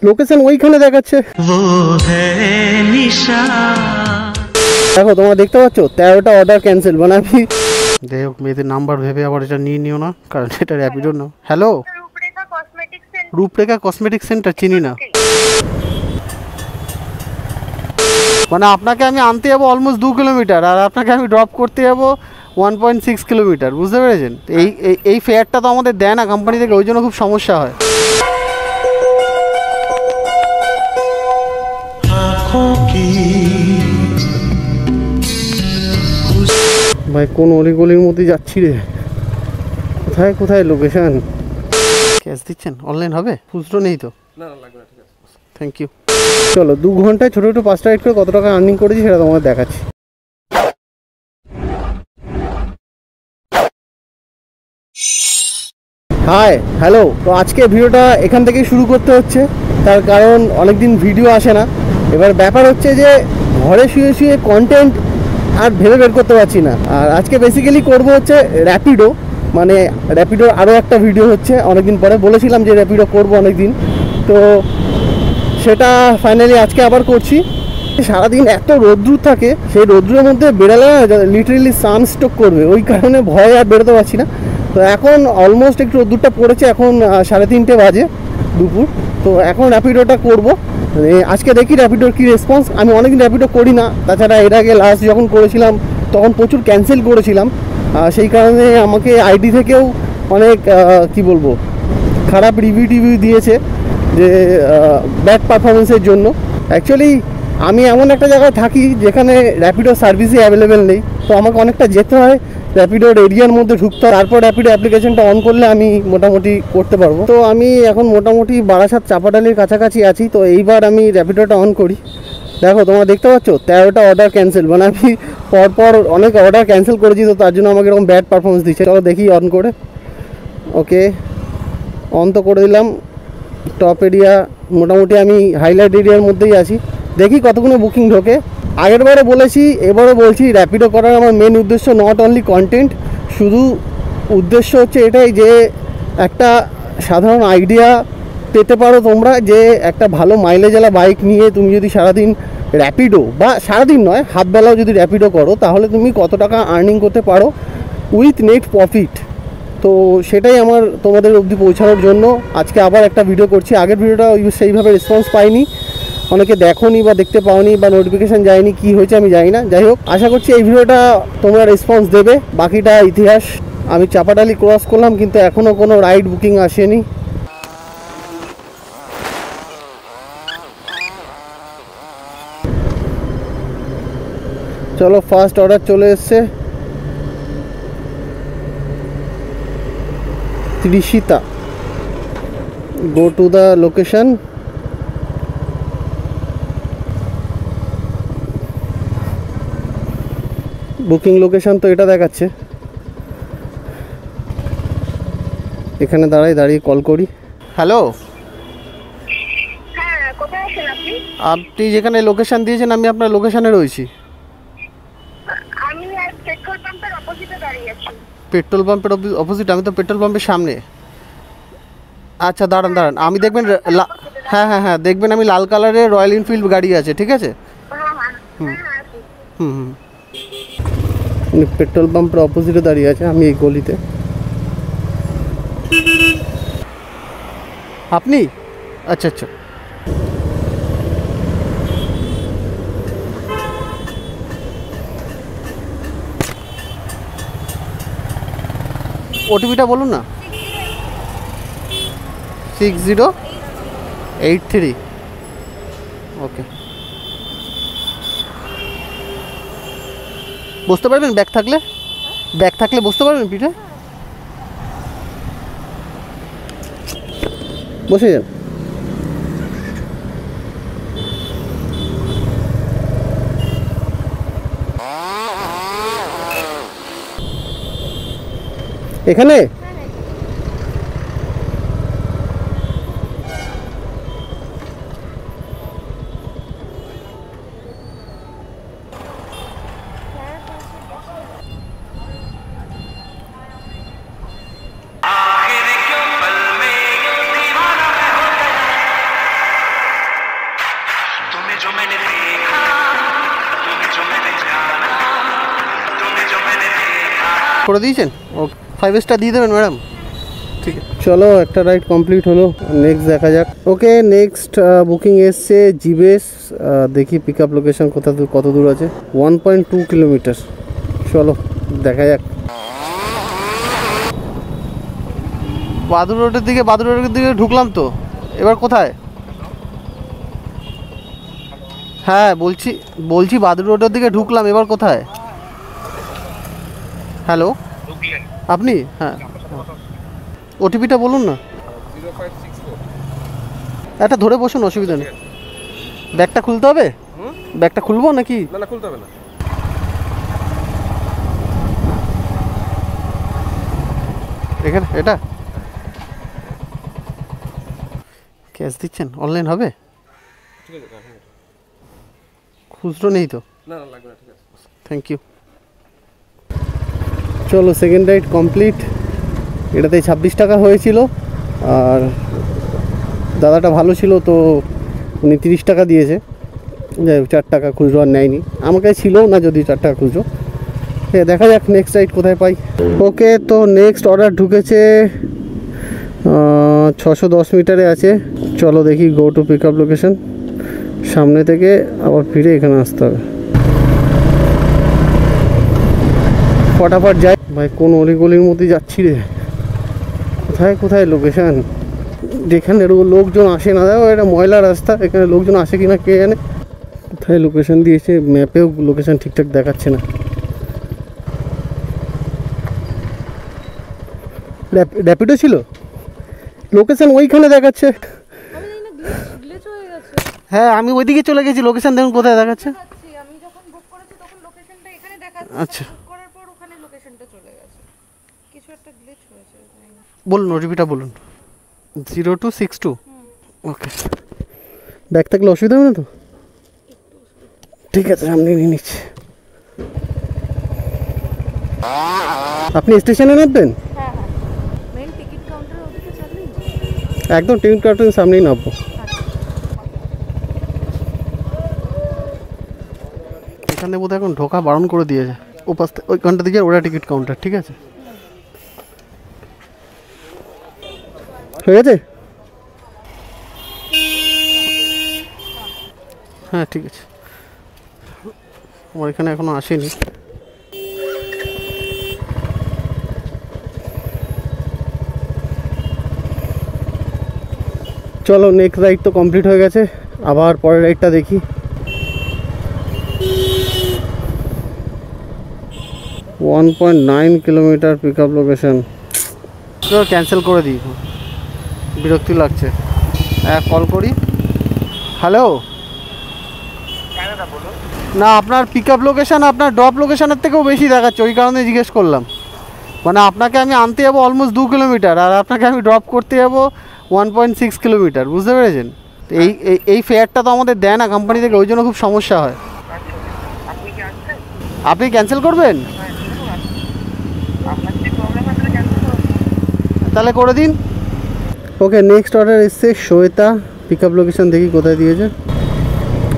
Location ওইখানে দেখাচ্ছে। দেখো তোমরা দেখতে পাচ্ছ 13টা অর্ডার ক্যান্সেল। মানে আমি যাই হোক মেয়েদের নাম্বার ভেবে আবার এটা নিয়ে নিও না, কারণ এটা র্যাপিডো না। হ্যালো, রূপরেখা কসমেটিক সেন্টার চিনি না। মানে আপনাকে আমি আনতে যাবো অলমোস্ট 2 কিলোমিটার, আর আপনাকে আমি ড্রপ করতে যাবো 1.6 কিলোমিটার, বুঝতে পেরেছেন? এই ফেয়ারটা তো আমাদের দেয় না কোম্পানি থেকে, ওই জন্য খুব সমস্যা হয়। ভাই কোন অলিগলির মধ্যে যাচ্ছি রে, কোথায় কোথায় লোকেশন? ক্যাশ দিচ্ছেন? অনলাইন হবে? খুচরো নেই তো? না লাগবে না, ঠিক আছে, থ্যাংক ইউ। চলো 2 ঘন্টায় ছোটো ছোটো 5টা রাইড করে কত টাকা আর্নিং করেছি সেটা তোমাদের দেখাচ্ছি। হাই হ্যালো, তো আজকে ভিডিওটা এখান থেকেই শুরু করতে হচ্ছে, তার কারণ অনেকদিন ভিডিও আসে না। এবার ব্যাপার হচ্ছে যে ঘরে শুয়ে শুয়ে কন্টেন্ট আর ভেবে বের করতে পারছি না। আর আজকে বেসিক্যালি করব হচ্ছে র্যাপিডো, মানে র্যাপিডোর আরও একটা ভিডিও হচ্ছে অনেকদিন পরে। বলেছিলাম যে র্যাপিডো করবো অনেকদিন, তো সেটা ফাইনালি আজকে আবার করছি। সারাদিন এত রোদ্রু থাকে, সেই রোদ্রের মধ্যে বেরোলে লিটারেলি সানস্ট্রোক করবে, ওই কারণে ভয়ে আর বেরোতে পারছি না। তো এখন অলমোস্ট একটু রোদ্দুরটা পড়েছে, এখন 3:30 বাজে দুপুর। তো এখন র্যাপিডোটা করব। আজকে দেখি র্যাপিডোর কী রেসপন্স। আমি অনেকদিন র্যাপিডো করি না, তাছাড়া এর আগে লাস্ট যখন করেছিলাম তখন প্রচুর ক্যান্সেল করেছিলাম। সেই কারণে আমাকে আইডি থেকেও অনেক কি বলবো খারাপ রিভিউ দিয়েছে যে ব্যাড পারফরমেন্সের জন্য। অ্যাকচুয়ালি আমি এমন একটা জায়গায় থাকি যেখানে র্যাপিডো সার্ভিসই অ্যাভেলেবেল নেই, তো আমাকে অনেকটা যেতে হয় র্যাপিডোর এরিয়ার মধ্যে ঢুকতে হয়, তারপর র্যাপিডো অ্যাপ্লিকেশনটা অন করলে আমি মোটামুটি করতে পারবো। তো আমি এখন মোটামুটি বারাসাত চাপাডালির কাছাকাছি আছি। তো এইবার আমি র্যাপিডোটা অন করি। দেখো তোমরা দেখতে পাচ্ছ 13টা অর্ডার ক্যান্সেল। মানে আমি পরপর অনেক অর্ডার ক্যান্সেল করেছি, তো তার জন্য আমাকে এরকম ব্যাড পারফরমেন্স দিচ্ছে। চলো দেখি অন করে। ওকে, অন তো করে দিলাম। টপ এরিয়া মোটামুটি আমি হাইলাইট এরিয়ার মধ্যেই আছি, দেখি কতগুলো বুকিং ঢোকে। আগের বারে বলেছি, এবারও বলছি, র্যাপিডো করার আমার মেন উদ্দেশ্য নট অনলি কন্টেন্ট, শুধু উদ্দেশ্য হচ্ছে এটাই যে একটা সাধারণ আইডিয়া পেতে পারো তোমরা, যে একটা ভালো মাইলেজওয়ালা বাইক নিয়ে তুমি যদি সারাদিন র্যাপিডো, বা সারাদিন নয় হাফবেলাও যদি র্যাপিডো করো, তাহলে তুমি কত টাকা আর্নিং করতে পারো উইথ নেট প্রফিট। তো সেটাই আমার তোমাদের অবধি পৌঁছানোর জন্য আজকে আবার একটা ভিডিও করছি। আগের ভিডিওটা সেইভাবে রেসপন্স পাইনি, অনেকে দেখোনি বা দেখতে পাওনি বা নোটিফিকেশান যায়নি, কি হয়েছে আমি জানি না। যাই হোক, আশা করছি এই ভিডিওটা তোমরা রেসপন্স দেবে। বাকিটা ইতিহাস। আমি চাপাডালি ক্রস করলাম, কিন্তু এখনও কোনো রাইড বুকিং আসেনি। চলো ফার্স্ট অর্ডার চলে এসছে, Trishita. Go to the location. Booking location তো এটা দেখাচ্ছে, এখানে দাঁড়িয়ে কল করি। হ্যালো, আপনি যেখানে লোকেশন দিয়েছেন আমি আপনার লোকেশনে রয়েছি। পেট্রোল পাম্পের অপোজিট? আমি তো পেট্রোল পাম্পের সামনে। আচ্ছা দাঁড়ান, আমি দেখবেন, হ্যাঁ হ্যাঁ হ্যাঁ দেখবেন, আমি লাল কালারের রয়্যাল এনফিল্ড গাড়ি আছে, ঠিক আছে? হুম, পেট্রোল পাম্পের অপোজিটে দাঁড়িয়ে আছে, আমি এই গলিতে। আপনি? আচ্ছা আচ্ছা, ওটিপিটা বলুন না। 6083। ওকে, বসতে পারবেন? ব্যাগ থাকলে বসতে পারবেন পিঠে? বসে যান। এখানে করে দিয়েছেন? ওকে, 5 স্টার দিয়ে দেবেন ম্যাডাম। ঠিক আছে, চলো একটা রাইড কমপ্লিট হলো, নেক্সট দেখা যাক। ওকে, নেক্সট বুকিং এসছে জিবেস। দেখি পিক আপ লোকেশন কত দূর আছে। 1.2 কিলোমিটার। চলো দেখা যাক। বাদুর রোডের দিকে ঢুকলাম তো, এবার কোথায়? হ্যাঁ বলছি বাদুর রোডের দিকে ঢুকলাম, এবার কোথায়? হ্যালো, আপনি? হ্যাঁ, ওটিপিটা বলুন না। একটা ধরে বসুন, অসুবিধা নেই। ব্যাগটা খুলতে হবে? ব্যাগটা খুলবো নাকি? না খুলতে হবে না। এখানে এটা ক্যাশ দিচ্ছেন? অনলাইন হবে? ঠিক আছে, খুচরো নেই তো? না লাগবে না, ঠিক আছে। Thank you. চলো, সেকেন্ড রাইড কমপ্লিট। এটাতে 26 টাকা হয়েছিল, আর দাদাটা ভালো ছিল তো উনি 30 টাকা দিয়েছে। যাই হোক, 4 টাকা খুচরো আর নেয়নি, আমার কাছে ছিল না যদি 4 টাকা খুচরো। হ্যাঁ, দেখা যাক নেক্সট রাইড কোথায় পাই। ওকে, তো নেক্সট অর্ডার ঢুকেছে, 610 মিটারে আছে। চলো দেখি, go to pick up location. সামনে থেকে আবার ফিরে এখানে আসতে হবে। ফটাফট যাই ভাই, কোন অলিগলির মধ্যে যাচ্ছি রে। কোথায় লোকেশন? যেখানে লোকজন আসে না, দেখো এটা ময়লা রাস্তা, এখানে লোকজন আসে কিনা কে জানে। কোথায় লোকেশন দিয়েছে? ম্যাপেও লোকেশন ঠিকঠাক দেখাচ্ছে না। র্যাপিডো ছিল, লোকেশন ওইখানে দেখাচ্ছে। হ্যাঁ, আমি ওইদিকে চলে গেছি, লোকেশন দেখুন কোথায় দেখাচ্ছে। আচ্ছা, বলুন ওটিপিটা বলুন। 0262। ওকে, ব্যাগ থাকলে অসুবিধা হবে না তো? ঠিক আছে, সামনে নিয়ে নিচ্ছি। আপনি স্টেশনে নামবেন? একদম টিকিট কাউন্টারের সামনেই নামবো। এখানে বোধহয় এখন ঢোকা বারণ করে দিয়েছে, ওইখানটা দিকে ওরা টিকিট কাউন্টার। ঠিক আছে, হয়ে গেছে? হ্যাঁ ঠিক আছে, আমার এখানে এখনো আসেনি। চলো, নেক্সট রাইড তো কমপ্লিট হয়ে গেছে, আবার পরের রাইডটা দেখি। 1.9 kilometre pick up location. Cancel করে দিই, বিরক্তি লাগছে। কল করি। হ্যালো, না আপনার পিক আপ লোকেশান আপনার ড্রপ লোকেশানের থেকেও বেশি দেখাচ্ছে, ওই কারণে জিজ্ঞেস করলাম। মানে আপনাকে আমি আনতে যাবো অলমোস্ট 2 কিলোমিটার, আর আপনাকে আমি ড্রপ করতে যাবো 1.6 কিলোমিটার, বুঝতে পেরেছেন? এই ফেয়ারটা তো আমাদের দেয় না কোম্পানি থেকে, ওই জন্য খুব সমস্যা হয়। আপনি ক্যান্সেল করবেন? তাহলে করে দিন। ওকে, নেক্সট অর্ডার এসছে শ্বেতা, পিক আপ লোকেশান দেখি কোথায় দিয়েছে।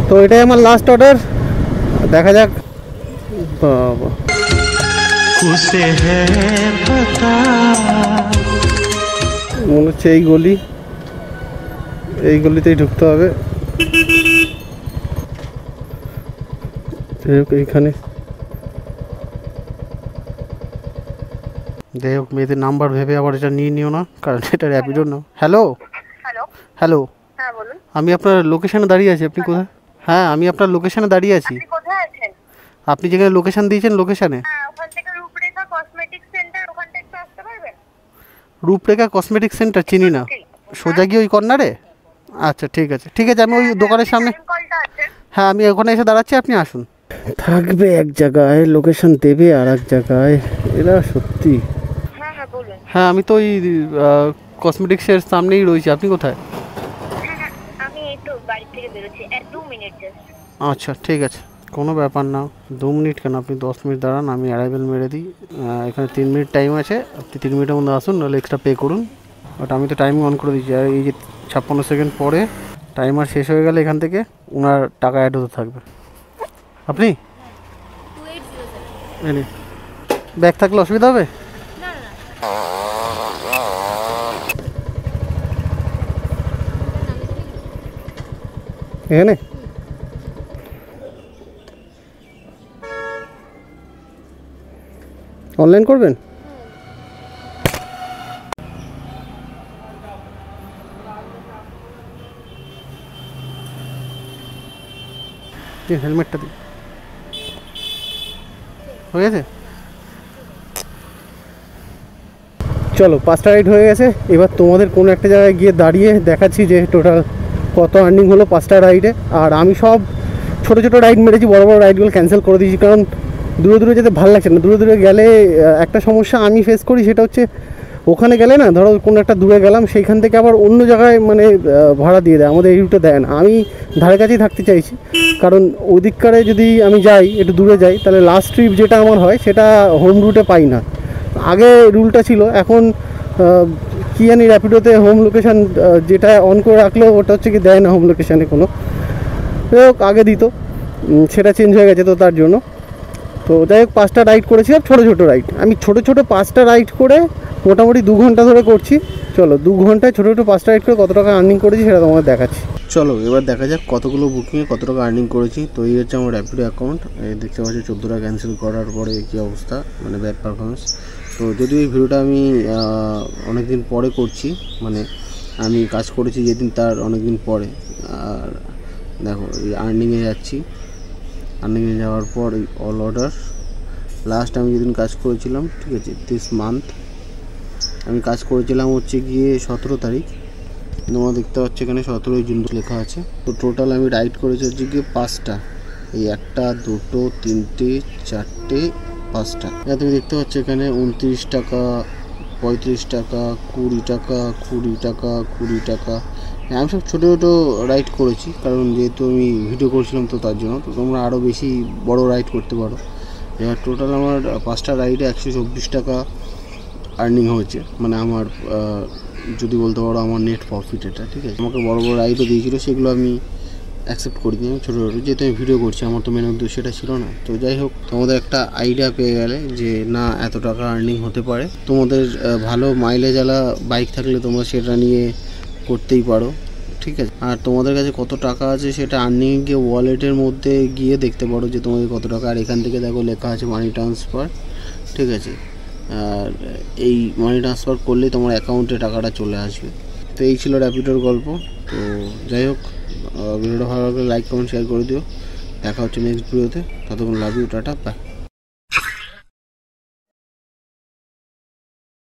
তো এটাই আমার লাস্ট অর্ডার, দেখা যাক। বাবা, মনে হচ্ছে এই গলিতেই ঢুকতে হবে। এইখানে যাই হোক, মেয়েদের নাম্বার ভেবে আবার এটা নিও না, কারণ এটা র্যাপিডো না। হ্যালো, আমি আপনার লোকেশানে দাঁড়িয়ে আছি, আপনি কোথায়? হ্যাঁ, আমি আপনার লোকেশানে দাঁড়িয়ে আছি। আপনি যেখানে লোকেশান দিয়েছেন, লোকেশানে রূপরেখা কসমেটিক সেন্টার চিনি না, সোজা গিয়ে ওই কর্নারে। আচ্ছা ঠিক আছে, আমি ওই দোকানের সামনে। হ্যাঁ, আমি ওখানে এসে দাঁড়াচ্ছি, আপনি আসুন। থাকবে এক জায়গায়, লোকেশন দেবে আর এক জায়গায়, এরা সত্যি। হ্যাঁ, আমি তো ওই কসমেটিক্সের সামনেই রয়েছি, আপনি কোথায়? আচ্ছা ঠিক আছে, কোনো ব্যাপার না। 2 মিনিট কেন, আপনি 10 মিনিট দাঁড়ান, আমি অ্যারাইভেল মেরে দিই। এখানে 3 মিনিট টাইম আছে, আপনি 3 মিনিটের মধ্যে আসুন, নাহলে এক্সট্রা পে করুন। বাট আমি তো টাইমিং অন করে দিচ্ছি, আর এই যে 56 সেকেন্ড পরে টাইমার শেষ হয়ে গেলে এখান থেকে ওনার টাকা অ্যাড হতে থাকবে। আপনি ব্যাগ থাকলে অসুবিধা হবে? না না এখানে অনলাইন করবেন? হেলমেটটা দিই, হয়ে গেছে? চলো 5টা রাইড হয়ে গেছে। এবার তোমাদের কোনো একটা জায়গায় গিয়ে দাঁড়িয়ে দেখাচ্ছি যে টোটাল কত আর্নিং হলো 5টা রাইডে। আর আমি সব ছোটো ছোটো রাইড মেরেছি, বড় বড় রাইডগুলো ক্যান্সেল করে দিয়েছি, কারণ দূরে দূরে যেতে ভালো লাগছে না। দূরে দূরে গেলে একটা সমস্যা আমি ফেস করি, সেটা হচ্ছে ওখানে গেলে না, ধরো কোনো একটা দূরে গেলাম, সেইখান থেকে আবার অন্য জায়গায় মানে ভাড়া দিয়ে দেয়, আমাদের এই রুটে দেয় না। আমি ধারে কাছেই থাকতে চাইছি, কারণ ওদিককারে যদি আমি যাই, একটু দূরে যাই, তাহলে লাস্ট ট্রিপ যেটা আমার হয় সেটা হোম রুটে পাই না। আগে রুলটা ছিল, এখন কী জানি র্যাপিডোতে হোম লোকেশান যেটা অন করে রাখলেও ওটা হচ্ছে কি দেয় না হোম লোকেশানে কোনো। আগে দিত, সেটা চেঞ্জ হয়ে গেছে, তো তার জন্য। তো যাই হোক 5টা রাইড করেছিলাম, ছোটো ছোটো রাইড। আমি ছোটো ছোটো 5টা রাইড করে মোটামুটি 2 ঘন্টা ধরে করছি। চলো 2 ঘন্টায় ছোটো ছোটো 5টা রাইড করে কত টাকা আর্নিং করেছি সেটা তোমাদের দেখাচ্ছি। চলো এবার দেখা যাক কতগুলো বুকিংয়ে কত টাকা আর্নিং করেছি। তো এই হচ্ছে আমার র্যাপিডো অ্যাকাউন্ট। এই দেখতে পাচ্ছি 14টা ক্যান্সেল করার পরে কী অবস্থা, মানে ব্যাড পারফরমেন্স। তো যদিও এই ভিডিওটা আমি অনেক দিন পরে করছি, মানে আমি কাজ করেছি যেদিন তার অনেক দিন পরে। আর দেখো এই আর্নিংয়ে যাচ্ছি, আর্নিংয়ে যাওয়ার পর এই অল অর্ডার লাস্ট আমি যেদিন কাজ করেছিলাম, ঠিক আছে, দিস মান্থ আমি কাজ করেছিলাম হচ্ছে গিয়ে 17 তারিখ। তোমরা দেখতে পাচ্ছ এখানে 17ই জুন লেখা আছে। তো টোটাল আমি রাইড করেছি হচ্ছে গিয়ে 5টা, এই 1টা 2টো 3টে 4টে 5টা। তুমি দেখতে পাচ্ছ এখানে 29 টাকা, 35 টাকা, 20 টাকা, 20 টাকা, 20 টাকা। আমি সব ছোটো ছোটো রাইড করেছি, কারণ যেহেতু আমি ভিডিও করছিলাম, তো তার জন্য। তো তোমরা আরও বেশি বড় রাইড করতে পারো। এবার টোটাল আমার 5টা রাইডে 124 টাকা আর্নিং হয়েছে, মানে আমার যদি বলতে পারো আমার নেট প্রফিট এটা, ঠিক আছে। আমাকে বড় বড় রাইডও দিয়েছিলো, সেগুলো আমি অ্যাকসেপ্ট করিনি। আমি ছোটো ছোটো, যেহেতু আমি ভিডিও করছি, আমার তো মেন উদ্দেশ্য সেটা ছিল না। তো যাই হোক, তোমাদের একটা আইডিয়া পেয়ে গেলে যে না এত টাকা আর্নিং হতে পারে। তোমাদের ভালো মাইলেজওয়ালা বাইক থাকলে তোমরা সেটা নিয়ে করতেই পারো, ঠিক আছে। আর তোমাদের কাছে কত টাকা আছে সেটা আর্নিং গিয়ে ওয়ালেটের মধ্যে গিয়ে দেখতে পারো যে তোমাদের কত টাকা। আর এখান থেকে দেখো লেখা আছে মানি ট্রান্সফার, ঠিক আছে। আর এই মানি ট্রান্সফার করলেই তোমার অ্যাকাউন্টে টাকাটা চলে আসবে। তো এই ছিল র্যাপিডোর গল্প। তো যাই হোক, ভিডিওটা ভালো লাগলে লাইক কমেন্ট শেয়ার করে দিও। দেখা হচ্ছে নেক্সট ভিডিওতে। ততক্ষণ লাভ ইউ, টাটা, বাই।